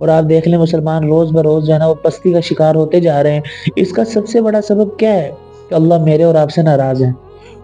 اور آپ دیکھ لیں مسلمان روز بروز جو ہے نا وہ پستی کا شکار ہوتے جا رہے ہیں۔ اس کا سب سے بڑا سبب کیا ہے کہ اللہ میرے اور آپ سے ناراض ہے،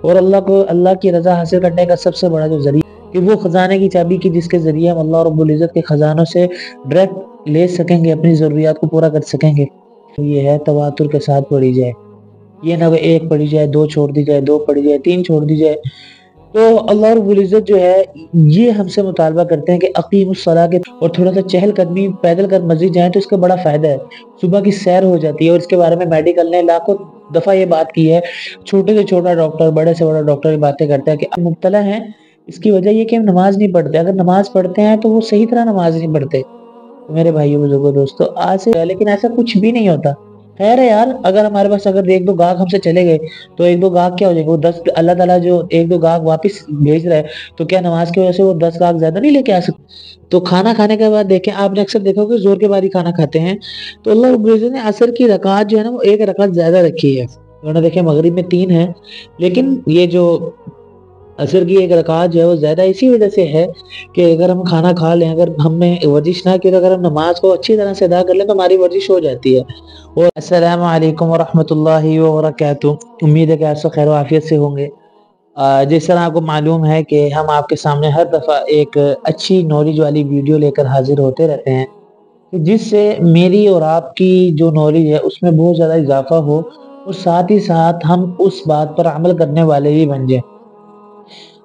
اور اللہ کی رضا حاصل کرنے کا سب سے بڑا جو ذریعہ کہ وہ خزانے کی چابی کی جس کے ذریعے ہم اللہ رب العزت کے خزانوں سے ڈائریکٹ لے سکیں گے، اپنی ضروریات کو پورا کر سکیں گے، یہ ہے تواتر کے ساتھ پڑھی جائے۔ یہ نہ کہ ایک پڑھی جائے، دو چھوڑ دی جائے، دو پڑھی جائے، تین چھوڑ دی جائے۔ تو اللہ رب العزت جو ہے یہ ہم سے مطالبہ کرتے ہیں کہ اقیم الصلاۃ کے، اور تھوڑا سا چہل قدمی پیدل کر مسجد جائیں تو اس کا بڑا فائدہ ہے، صبح کی سیر ہو جاتی ہے، اور اس کے بارے میں میڈیکل نے لاکھوں دفعہ یہ بات کی ہے۔ چھوٹے سے چھوٹا ڈاکٹر، بڑے سے بڑا ڈاکٹر یہ باتیں کرتا ہے کہ ہم مبتلا ہیں، اس کی وجہ یہ کہ ہم نماز نہیں پڑھتے۔ اگر نماز پڑھتے ہیں تو وہ صحیح طرح نماز نہیں پڑھتے۔ میرے بھائیوں بزرگوں دوستو، آج سے لیکن ایسا کچھ بھی نہیں ہوتا۔ خیر ہے یار، اگر ہمارے پاس اگر ایک دو گاہک ہم سے چلے گئے تو ایک دو گاہک کیا ہو جائیں گے، وہ 10 اللہ تعالیٰ جو ایک دو گاہک واپس بھیج رہا ہے، تو کیا نماز کی وجہ سے وہ 10 گاہک زیادہ نہیں لے کے آ سکتے؟ تو کھانا کھانے کے بعد دیکھیں، آپ نے اکثر دیکھا کہ زور کے بعد ہی کھانا کھاتے ہیں، تو اللہ رب العزت نے عصر کی رکعت جو ہے نا وہ ایک رکعت زیادہ رکھی ہے، ورنہ دیکھیں مغرب میں 3 ہے، لیکن یہ جو عصر کی ایک رکعت جو ہے وہ زیادہ اسی وجہ سے ہے کہ اگر ہم کھانا کھا لیں، اگر ہم نے ورزش نہ کی، تو اگر ہم نماز کو اچھی طرح سے ادا کر لیں تو ہماری ورزش ہو جاتی ہے۔ اور السلام علیکم ورحمۃ اللہ وبرکاتہ، امید ہے کہ آپ سب خیر و عافیت سے ہوں گے۔ جس طرح آپ کو معلوم ہے کہ ہم آپ کے سامنے ہر دفعہ ایک اچھی نالج والی ویڈیو لے کر حاضر ہوتے رہتے ہیں، جس سے میری اور آپ کی جو نالج ہے اس میں بہت زیادہ اضافہ ہو، اور ساتھ ہی ساتھ ہم اس بات پر عمل کرنے والے بھی بن جائیں۔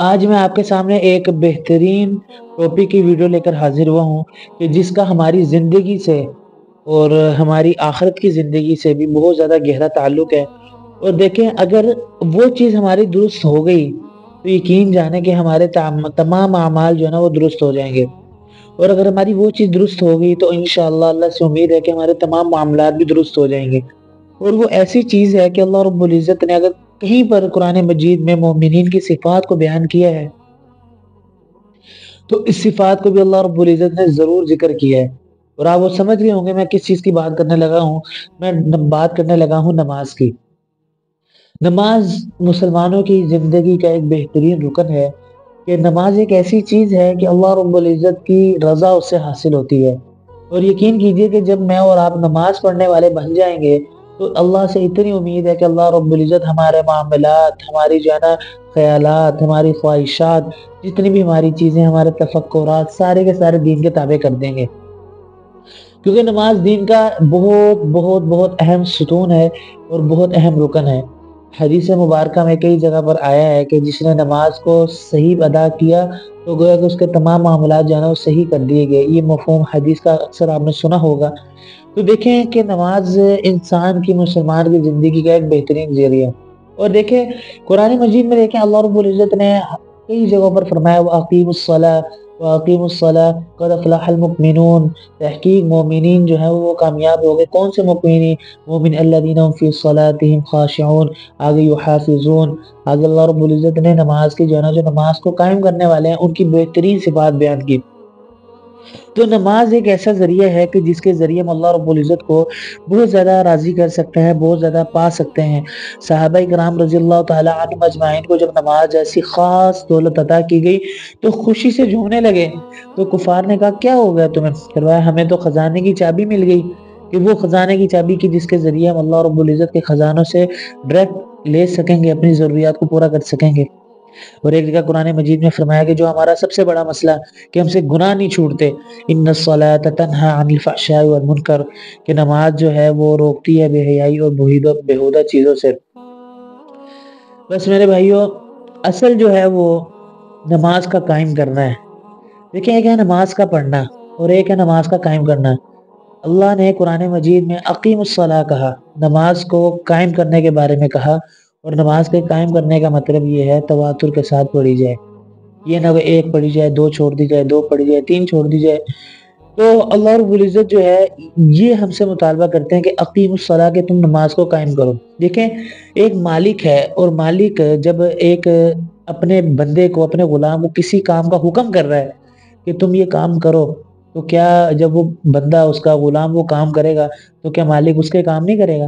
آج میں آپ کے سامنے ایک بہترین ٹاپک کی ویڈیو لے کر حاضر ہوا ہوں کہ جس کا ہماری زندگی سے اور ہماری آخرت کی زندگی سے بھی بہت زیادہ گہرا تعلق ہے۔ اور دیکھیں، اگر وہ چیز ہماری درست ہو گئی تو یقین جانے کہ ہمارے تمام اعمال جو ہے نا وہ درست ہو جائیں گے، اور اگر ہماری وہ چیز درست ہو گئی تو انشاءاللہ اللہ سے امید ہے کہ ہمارے تمام معاملات بھی درست ہو جائیں گے۔ اور وہ ایسی چیز ہے کہ اللہ رب العزت نے اگر کہیں پر قرآن مجید میں مومنین کی صفات کو بیان کیا ہے تو اس صفات کو بھی اللہ رب العزت نے ضرور ذکر کیا ہے۔ اور آپ وہ سمجھ گئے ہوں گے میں کس چیز کی بات کرنے لگا ہوں۔ میں بات کرنے لگا ہوں نماز کی۔ نماز مسلمانوں کی زندگی کا ایک بہترین رکن ہے کہ نماز ایک ایسی چیز ہے کہ اللہ رب العزت کی رضا اس سے حاصل ہوتی ہے۔ اور یقین کیجئے کہ جب میں اور آپ نماز پڑھنے والے بن جائیں گے تو اللہ سے اتنی امید ہے کہ اللہ رب العزت ہمارے معاملات، ہماری جو ہے نا خیالات، ہماری خواہشات، جتنی بھی ہماری چیزیں، ہمارے تفکرات، سارے کے سارے دین کے تابع کر دیں گے، کیونکہ نماز دین کا بہت بہت بہت اہم ستون ہے اور بہت اہم رکن ہے۔ حدیث مبارکہ میں کئی جگہ پر آیا ہے کہ جس نے نماز کو صحیح ادا کیا تو گویا کہ اس کے تمام معاملات جو ہے نا وہ صحیح کر دیے گئے۔ یہ مفہوم حدیث کا اکثر آپ نے سنا ہوگا۔ تو دیکھیں کہ نماز انسان کی، مسلمان کی زندگی کا ایک بہترین ذریعہ۔ اور دیکھیں قرآن مجید میں دیکھیں اللہ رب العزت نے کئی جگہوں پر فرمایا وَأَقِيمُوا الصَّلَاةَ وَأَقِيمُوا الصَّلَاةَ قَدْ أَفْلَحَ الْمُؤْمِنُونَ، تحقیق مومنین جو ہیں وہ کامیاب ہو گئے۔ کون سے مومن الذین هم فی صلاتهم خاشعون، آگے یحافظون، آگے اللہ رب العزت نے نماز کی جو ہے نا جو نماز کو قائم کرنے والے ہیں ان کی بہترین صفات بیان کی۔ تو نماز ایک ایسا ذریعہ ہے کہ جس کے ذریعے ہم اللہ رب العزت کو بہت زیادہ راضی کر سکتے ہیں، بہت زیادہ پا سکتے ہیں۔ صحابہ کرام رضی اللہ تعالی عنہم اجمعین کو جب نماز جیسی خاص دولت عطا کی گئی تو خوشی سے جھومنے لگے۔ تو کفار نے کہا کیا ہو گیا تمہیں؟ فرمایا ہمیں تو خزانے کی چابی مل گئی، کہ وہ خزانے کی چابی کی جس کے ذریعے ہم اللہ رب العزت کے خزانوں سے ڈائریکٹ لے سکیں گے، اپنی ضروریات کو پورا کر سکیں گے۔ اور ایک جگہ قرآن مجید میں فرمایا کہ جو ہمارا سب سے بڑا مسئلہ کہ ہم سے گناہ نہیں چھوٹتے، ان الصلاۃ تنہی عن الفحشاء والمنکر، کہ نماز جو ہے وہ روکتی ہے بے حیائی اور بےہودہ چیزوں سے۔ بس میرے بھائیوں، اصل جو ہے وہ نماز کا قائم کرنا ہے۔ دیکھیں ایک ہے نماز کا پڑھنا اور ایک ہے نماز کا قائم کرنا۔ اللہ نے قرآن مجید میں اقیم الصلاۃ کہا، نماز کو قائم کرنے کے بارے میں کہا، اور نماز کے قائم کرنے کا مطلب یہ ہے تواتر کے ساتھ پڑھی جائے۔ یہ نہ کہ ایک پڑھی جائے، دو چھوڑ دی جائے، دو پڑھی جائے، تین چھوڑ دی جائے۔ تو اللہ رب العزت جو ہے یہ ہم سے مطالبہ کرتے ہیں کہ اقیم الصلاۃ، کہ تم نماز کو قائم کرو۔ دیکھیں ایک مالک ہے، اور مالک جب ایک اپنے بندے کو، اپنے غلام کو کسی کام کا حکم کر رہا ہے کہ تم یہ کام کرو، تو کیا جب وہ بندہ، اس کا غلام وہ کام کرے گا تو کیا مالک اس کے کام نہیں کرے گا؟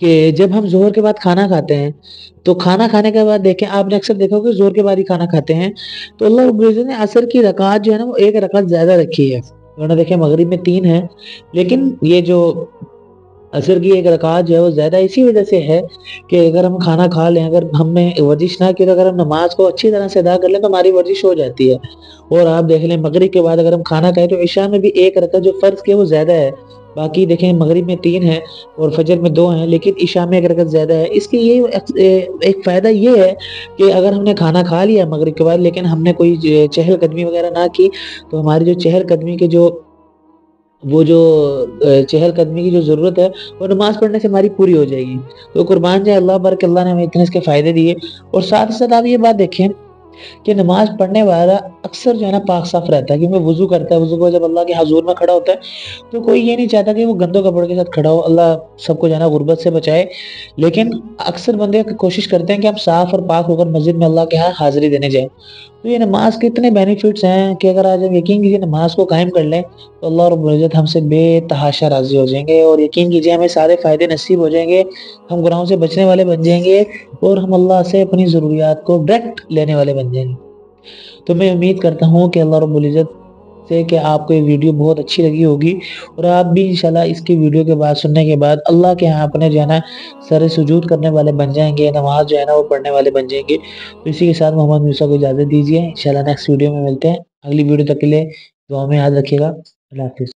کہ جب ہم ظہر کے بعد کھانا کھاتے ہیں تو کھانا کھانے کے بعد دیکھیں آپ نے اکثر دیکھا ہوگا کہ ظہر کے بعد ہی کھانا کھاتے ہیں تو اللہ رب العزت نے عصر کی رکعت جو ہے نا وہ ایک رکعت زیادہ رکھی ہے، ورنہ دیکھیں مغرب میں 3 ہے، لیکن یہ جو عصر کی ایک رکعت جو ہے وہ زیادہ اسی وجہ سے ہے کہ اگر ہم کھانا کھا لیں، اگر ہم نے ورزش نہ کی تو اگر ہم نماز کو اچھی طرح سے ادا کر لیں تو ہماری ورزش ہو جاتی ہے۔ اور آپ دیکھ لیں مغرب کے بعد اگر ہم کھانا کھائیں تو عشاء میں بھی ایک رکعت جو فرض کی ہے وہ زیادہ ہے، باقی دیکھیں مغرب میں 3 ہے اور فجر میں 2 ہیں، لیکن عشاء میں ایک رکعت زیادہ ہے۔ اس کی یہ ایک فائدہ یہ ہے کہ اگر ہم نے کھانا کھا لیا مغرب کے بعد لیکن ہم نے کوئی چہل قدمی وغیرہ نہ کی تو ہماری جو چہل قدمی کے جو وہ جو چہل قدمی کی جو ضرورت ہے وہ نماز پڑھنے سے ہماری پوری ہو جائے گی۔ تو قربان جائے اللہ بارک اللہ نے ہمیں اتنے اس کے فائدے دیے۔ اور ساتھ ہی ساتھ آپ یہ بات دیکھیں کہ نماز پڑھنے والا اکثر جو ہے نا پاک صاف رہتا ہے، کیونکہ وضو کرتا ہے، وضو کو جب اللہ کے حضور میں کھڑا ہوتا ہے تو کوئی یہ نہیں چاہتا کہ وہ گندوں کپڑے کے ساتھ کھڑا ہو، اللہ سب کو جو ہے نا غربت سے بچائے، لیکن اکثر بندے کوشش کرتے ہیں کہ ہم صاف اور پاک ہو کر مسجد میں اللہ کے ہاں حاضری دینے جائیں۔ تو یہ نماز کے اتنے بینیفٹس ہیں کہ اگر آج ہم یقین کیجیے نماز کو قائم کر لیں تو اللہ رب العزت ہم سے بے تحاشا راضی ہو جائیں گے، اور یقین کیجیے ہمیں سارے فائدے نصیب ہو جائیں گے، ہم گناہوں سے بچنے والے بن جائیں گے اور ہم اللہ سے اپنی ضروریات کو ڈائریکٹ لینے والے بن جائیں گے۔ تو میں امید کرتا ہوں کہ اللہ رب العزت سے کہ آپ کو یہ ویڈیو بہت اچھی لگی ہوگی، اور آپ بھی انشاءاللہ اس کی ویڈیو کے بعد سننے کے بعد اللہ کے ہاں اپنے جو ہے نا سر سجود کرنے والے بن جائیں گے، نماز جو ہے نا وہ پڑھنے والے بن جائیں گے۔ تو اسی کے ساتھ محمد موسیٰ کو اجازت دیجیے، انشاءاللہ نیکسٹ ویڈیو میں ملتے ہیں۔ اگلی ویڈیو تک کے لیے دعا میں یاد رکھیے گا۔ اللہ حافظ۔